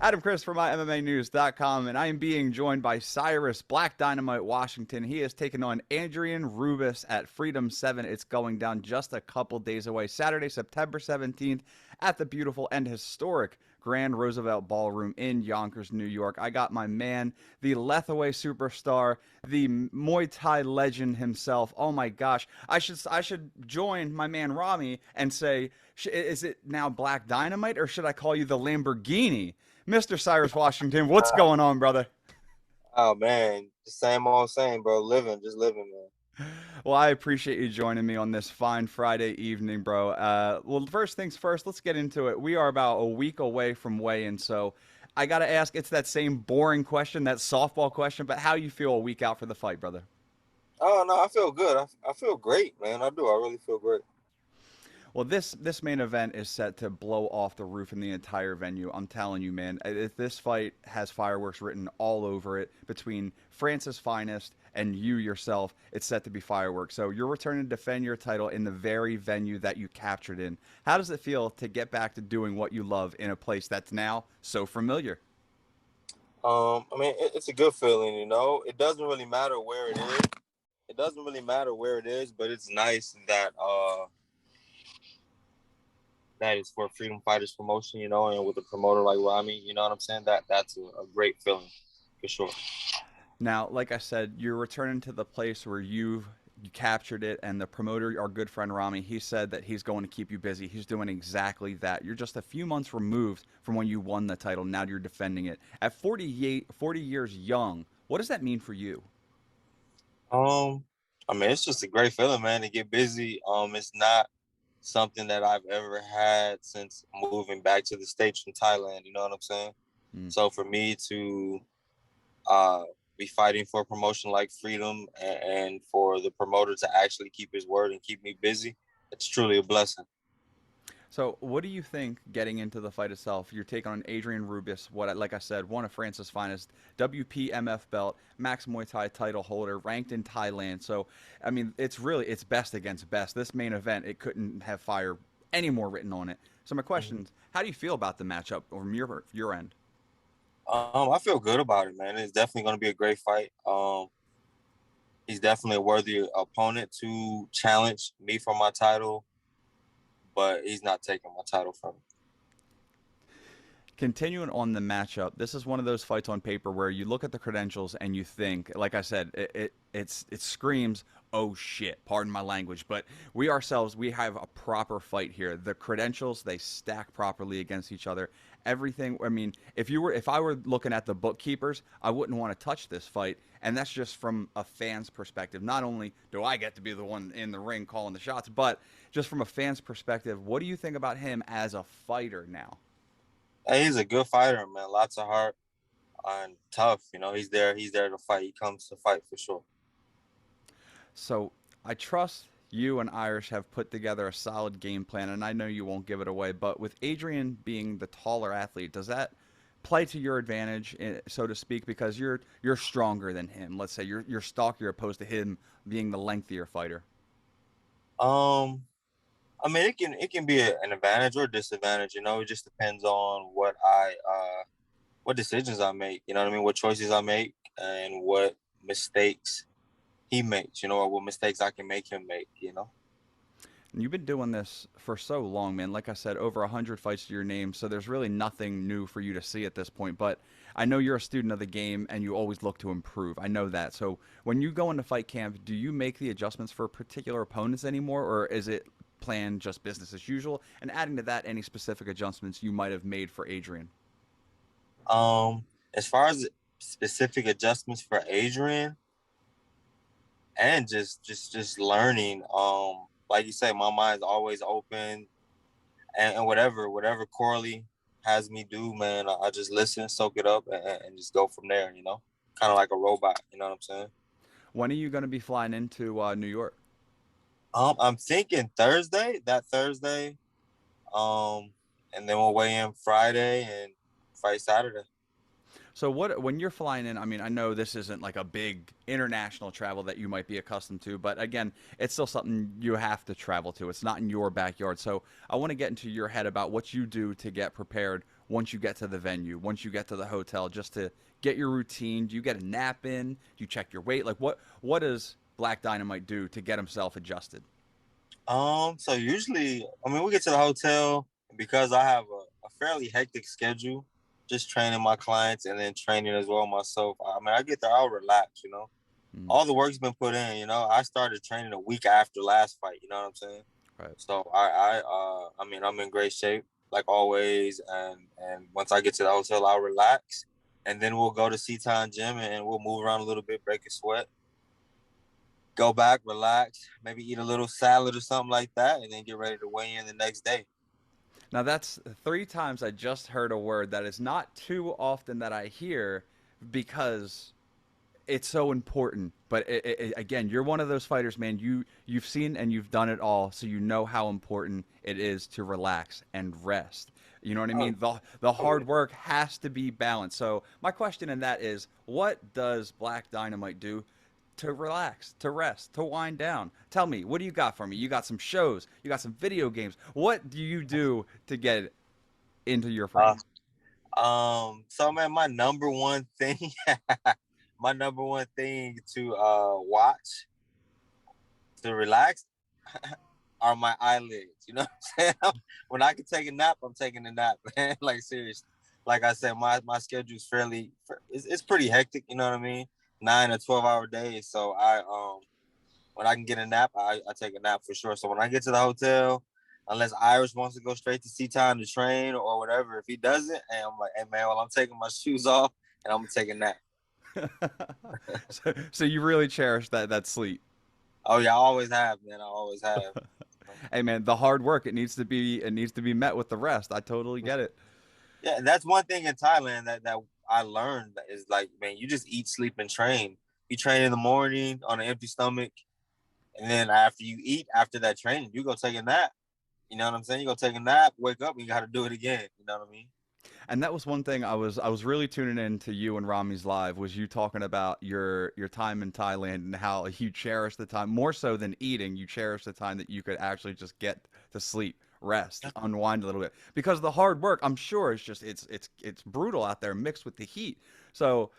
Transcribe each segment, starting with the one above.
Adam Chris from MyMMANews.com, and I am being joined by Cyrus Black Dynamite Washington. He is taking on Adrien Rubis at Freedom 7. It's going down just a couple days away, Saturday, September 17th, at the beautiful and historic Grand Roosevelt Ballroom in Yonkers, New York. I got my man, the Lethaway superstar, the Muay Thai legend himself. Oh my gosh, I should join my man Rami and say, is it now Black Dynamite or should I call you the Lamborghini? Mr. Cyrus Washington, what's going on, brother? Oh man, the same old same, bro. Living, just living, man. Well, I appreciate you joining me on this fine Friday evening, bro. Well, first things first, let's get into it. We are about a week away from weigh-in, so I got to ask, it's that same boring question, that softball question, but how you feel a week out for the fight, brother? Oh no, I feel good. I feel great, man. I do. I really feel great. Well, this main event is set to blow off the roof in the entire venue. I'm telling you, man. This fight has fireworks written all over it between France's finest and you yourself. It's set to be fireworks. So you're returning to defend your title in the very venue that you captured in. How does it feel to get back to doing what you love in a place that's now so familiar? It's a good feeling, you know. It doesn't really matter where it is. It doesn't really matter where it is, but it's nice that is for Freedom Fighters promotion, you know, and with a promoter like Rami, you know what I'm saying? That's a great feeling for sure. Now, like I said, you're returning to the place where you captured it, and the promoter, our good friend Rami, he said that he's going to keep you busy. He's doing exactly that. You're just a few months removed from when you won the title. Now you're defending it. At 40 years young, what does that mean for you? Um, it's just a great feeling, man, to get busy. It's not something that I've ever had since moving back to the States from Thailand, you know what I'm saying? Mm. So for me to uh, be fighting for a promotion like Freedom and for the promoter to actually keep his word and keep me busy, it's truly a blessing. So, what do you think getting into the fight itself? You're taking on Adrien Rubis, what, like I said, one of France's finest, WPMF belt, Max Muay Thai title holder, ranked in Thailand. So, I mean, it's best against best. This main event, it couldn't have fire any more written on it. So, my question is, how do you feel about the matchup from your end? I feel good about it, man. It's definitely going to be a great fight. He's definitely a worthy opponent to challenge me for my title, but he's not taking my title from me. Continuing on the matchup, this is one of those fights on paper where you look at the credentials and you think, like I said, it screams, oh shit, pardon my language, but we have a proper fight here. The credentials, they stack properly against each other. Everything, I mean, if I were looking at the bookkeepers, I wouldn't want to touch this fight, and that's just from a fan's perspective. Not only do I get to be the one in the ring calling the shots, but just from a fan's perspective, what do you think about him as a fighter now? Hey, he's a good fighter, man. Lots of heart and tough. You know, he's there. He's there to fight. He comes to fight for sure. So I trust you and Irish have put together a solid game plan, and I know you won't give it away. But with Adrian being the taller athlete, does that play to your advantage, so to speak? Because you're stronger than him. Let's say you're stalkier opposed to him being the lengthier fighter. Um, it can be an advantage or disadvantage. You know, it just depends on what decisions I make. You know what I mean? What choices I make and what mistakes he makes. You know, or what mistakes I can make him make. You know. And you've been doing this for so long, man. Like I said, over 100 fights to your name, so there's really nothing new for you to see at this point. But I know you're a student of the game, and you always look to improve. I know that. So when you go into fight camp, do you make the adjustments for particular opponents anymore, or is it planned just business as usual? And adding to that, any specific adjustments you might have made for Adrian? As far as specific adjustments for Adrian and just learning, like you say, my mind's always open and whatever Corley has me do, man, I just listen, soak it up, and just go from there. You know, kind of like a robot. You know what I'm saying? When are you going to be flying into New York? I'm thinking Thursday, that Thursday, um, and then we'll weigh in Friday and fight Saturday. So what when you're flying in, I mean, I know this isn't like a big international travel that you might be accustomed to, but again, it's still something you have to travel to. It's not in your backyard. So I want to get into your head about what you do to get prepared once you get to the venue, once you get to the hotel, just to get your routine? Do you get a nap in? Do you check your weight? Like what does Black Dynamite do to get himself adjusted? So usually, I mean, we get to the hotel because I have a fairly hectic schedule, just training my clients and then training as well myself. I mean, I get there, I'll relax, you know. Mm, All the work's been put in, you know. I started training a week after last fight, you know what I'm saying? right. So I mean, I'm in great shape like always, and once I get to the hotel, I'll relax, and then we'll go to Seatown Gym and we'll move around a little bit, break a sweat, go back, relax, maybe eat a little salad or something like that, and then get ready to weigh in the next day. Now that's three times I just heard a word that is not too often that I hear because it's so important. But again, you're one of those fighters, man. You've seen and you've done it all, so you know how important it is to relax and rest. You know what I Oh, mean? The oh yeah. hard work has to be balanced. So my question in that is, what does Black Dynamite do to relax, to rest, to wind down? Tell me, what do you got for me? You got some shows, you got some video games. What do you do to get into your Uh, frame? so man, my number one thing, my number one thing to watch to relax are my eyelids. You know what I'm saying? When I can take a nap, I'm taking a nap, man. Like seriously. Like I said, my schedule's fairly it's pretty hectic, you know what I mean? 9 or 12 hour days. So when I can get a nap, I take a nap for sure. So when I get to the hotel, unless Irish wants to go straight to Seatown to train or whatever, if he doesn't, and I'm like, hey man, well I'm taking my shoes off and I'm gonna take a nap. So you really cherish that sleep. Oh yeah, I always have, man. I always have. Hey man, the hard work it needs to be met with the rest. I totally get it. Yeah, that's one thing in Thailand that I learned is like, man, you just eat, sleep, and train. You train in the morning on an empty stomach, and then after you eat, after that training, you go take a nap. You know what I'm saying? You go take a nap, wake up, and you got to do it again. You know what I mean? And that was one thing I was really tuning in to you and Rami's live was you talking about your time in Thailand and how you cherish the time more so than eating. You cherish the time that you could actually just get to sleep, rest, unwind a little bit because the hard work. I'm sure it's just it's brutal out there mixed with the heat. So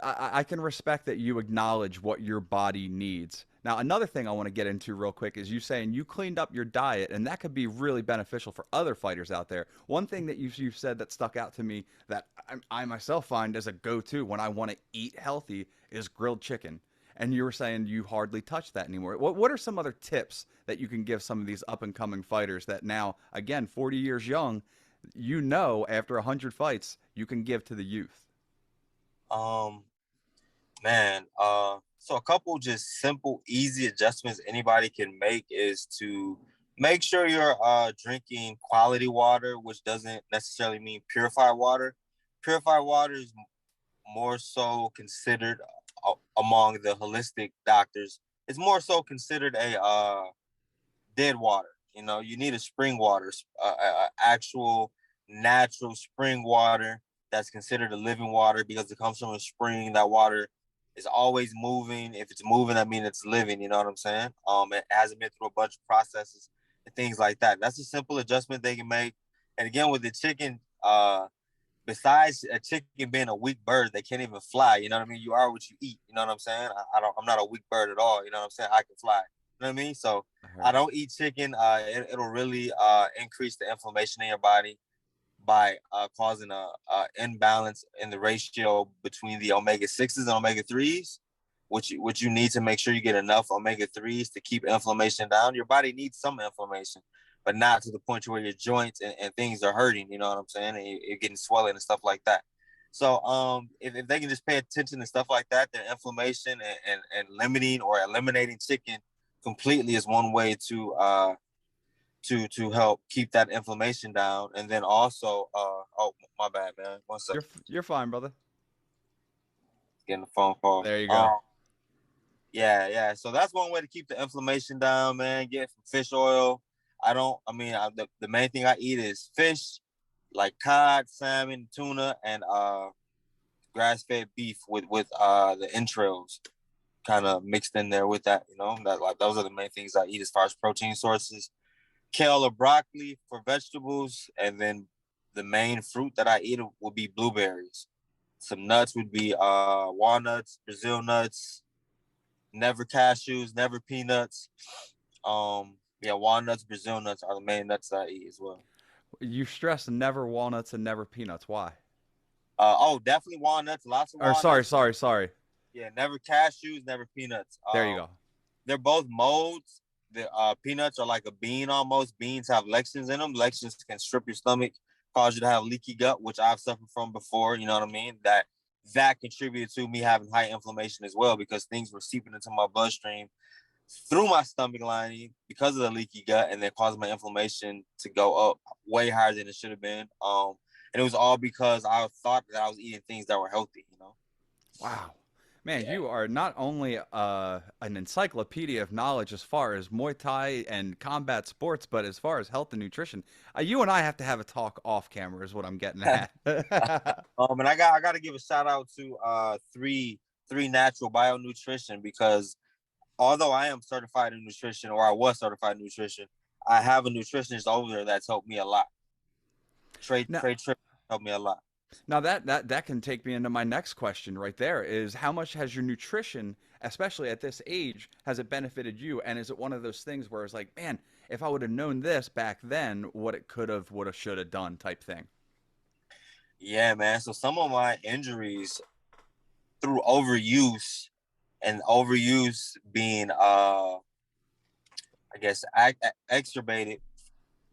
I can respect that you acknowledge what your body needs. Now, another thing I want to get into real quick is you saying you cleaned up your diet, and that could be really beneficial for other fighters out there. One thing that you've said that stuck out to me that I myself find as a go-to when I want to eat healthy is grilled chicken. And you were saying you hardly touch that anymore. What are some other tips that you can give some of these up-and-coming fighters that now, again, 40 years young, you know, after 100 fights, you can give to the youth? Um, Man, so a couple just simple, easy adjustments anybody can make is to make sure you're drinking quality water, which doesn't necessarily mean purified water. Purified water is more so considered among the holistic doctors. It's more so considered a dead water. You know, you need a spring water, actual natural spring water that's considered a living water because it comes from a spring. That water is always moving. If it's moving, that means it's living. You know what I'm saying? It hasn't been through a bunch of processes and things like that. That's a simple adjustment they can make. And again, with the chicken, besides a chicken being a weak bird, they can't even fly. You know what I mean? You are what you eat. You know what I'm saying? I don't. I'm not a weak bird at all. You know what I'm saying? I can fly. You know what I mean? So I I heard. don't eat chicken. It'll really increase the inflammation in your body by causing a imbalance in the ratio between the omega 6s and omega 3s, which you need to make sure you get enough omega 3s to keep inflammation down. Your body needs some inflammation, but not to the point where your joints and things are hurting. You know what I'm saying? And you're getting swelling and stuff like that. So if they can just pay attention to stuff like that, their inflammation and limiting or eliminating chicken completely is one way to help keep that inflammation down. And then also, oh my bad, man. One second, You're fine, brother. getting a phone call. There you go. Yeah. So that's one way to keep the inflammation down, man. Get some fish oil. I don't. I mean, the main thing I eat is fish, like cod, salmon, tuna, and grass fed beef with the entrails kind of mixed in there with that. You know, that like those are the main things I eat as far as protein sources. Kale or broccoli for vegetables, and then the main fruit that I eat would be blueberries. Some nuts would be walnuts, Brazil nuts, never cashews, never peanuts. Yeah, walnuts, Brazil nuts are the main nuts that I eat as well. You stress never walnuts and never peanuts. Why? Oh, definitely walnuts, lots of Or sorry, walnuts. sorry, sorry. Yeah, never cashews, never peanuts. There you go. They're both molds. The peanuts are like a bean almost. Beans have lectins in them. Lectins can strip your stomach, cause you to have leaky gut, which I've suffered from before. You know what I mean? That contributed to me having high inflammation as well, because things were seeping into my bloodstream through my stomach lining because of the leaky gut, and then caused my inflammation to go up way higher than it should have been. And it was all because I thought that I was eating things that were healthy. Wow. Man, Yeah. you are not only an encyclopedia of knowledge as far as Muay Thai and combat sports, but as far as health and nutrition. You and I have to have a talk off camera is what I'm getting at. And I got to give a shout out to three natural bio nutrition, because although I am certified in nutrition, or I was certified in nutrition, I have a nutritionist over there that's helped me a lot. Trade Now, Trip helped me a lot. now that can take me into my next question right there is how much has your nutrition, especially at this age, has it benefited you? And is it one of those things where it's like, man, if I would have known this back then, what it could have, would have, should have done type thing? Yeah, man. So some of my injuries through overuse, and overuse being I guess exacerbated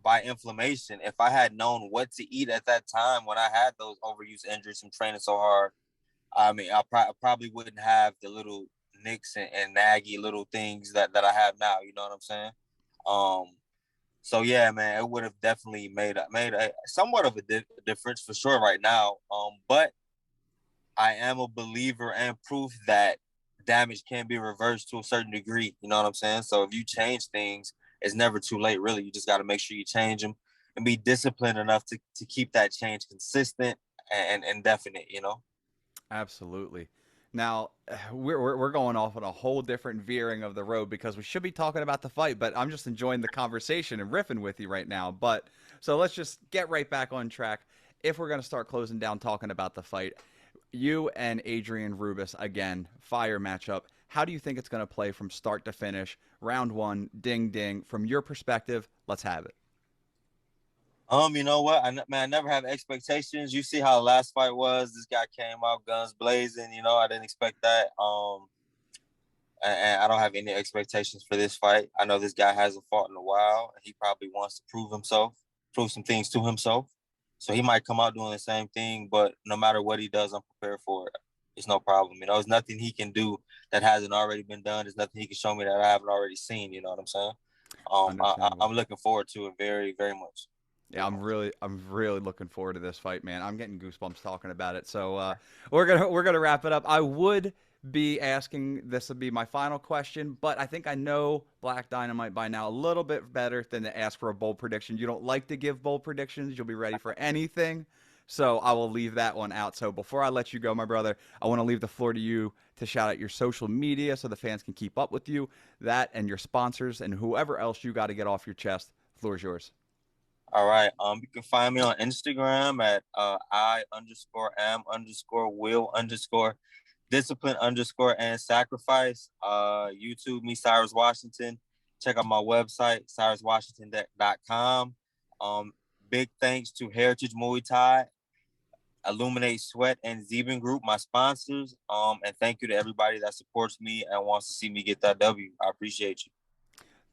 by inflammation. If I had known what to eat at that time when I had those overuse injuries from training so hard, I mean, I probably wouldn't have the little nicks and naggy little things that I have now. You know what I'm saying? Um, so yeah, man, it would have definitely made a somewhat of a difference for sure right now. But I am a believer and proof that damage can be reversed to a certain degree. You know what I'm saying? So if you change things, it's never too late, really. You just got to make sure you change them and be disciplined enough to keep that change consistent and definite, Absolutely. Now, we're going off on a whole different veering of the road because we should be talking about the fight, but I'm just enjoying the conversation and riffing with you right now. But so let's just get right back on track. If we're going to start closing down talking about the fight, you and Adrien Rubis, again, fire matchup. How do you think it's going to play from start to finish? Round one, ding, ding. From your perspective, let's have it. You know what? I never have expectations. You see how the last fight was. This guy came out guns blazing. I didn't expect that. And I don't have any expectations for this fight. I know this guy hasn't fought in a while. He probably wants to prove himself, prove some things to himself. So he might come out doing the same thing, but no matter what he does, I'm prepared for it. It's no problem. There's nothing he can do that hasn't already been done. There's nothing he can show me that I haven't already seen. You know what I'm saying? Understandable. I'm looking forward to it very, very much. Yeah, I'm really looking forward to this fight, man. I'm getting goosebumps talking about it. So we're gonna wrap it up. I would be asking, this would be my final question, but I think I know Black Dynamite by now a little bit better than to ask for a bold prediction. You don't like to give bold predictions. You'll be ready for anything. So I will leave that one out. So before I let you go, my brother, I want to leave the floor to you to shout out your social media so the fans can keep up with you, that and your sponsors and whoever else you got to get off your chest. The floor is yours. All right. You can find me on Instagram at I_am_will_discipline_ and sacrifice. YouTube me, Cyrus Washington. Check out my website, cyruswashington.com. Big thanks to Heritage Muay Thai, Illuminate Sweat, and Zeben Group, my sponsors. And thank you to everybody that supports me and wants to see me get that W. I appreciate you.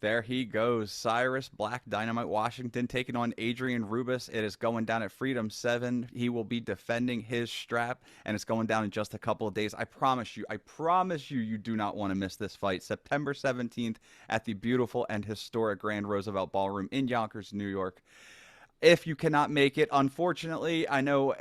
There he goes. Cyrus Black Dynamite Washington taking on Adrien Rubis. It is going down at Freedom 7. He will be defending his strap, and it's going down in just a couple of days. I promise you, you do not want to miss this fight. September 17th at the beautiful and historic Grand Roosevelt Ballroom in Yonkers, New York. If you cannot make it, unfortunately, I know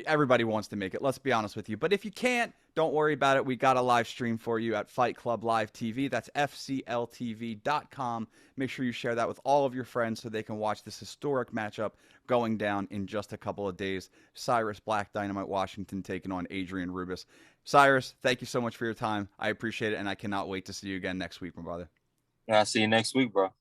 everybody wants to make it, let's be honest with you. But if you can't, don't worry about it. We got a live stream for you at Fight Club Live TV. That's FCLTV.com. Make sure you share that with all of your friends so they can watch this historic matchup going down in just a couple of days. Cyrus Black Dynamite Washington taking on Adrien Rubis. Cyrus, thank you so much for your time. I appreciate it, and I cannot wait to see you again next week, my brother. I'll see you next week, bro.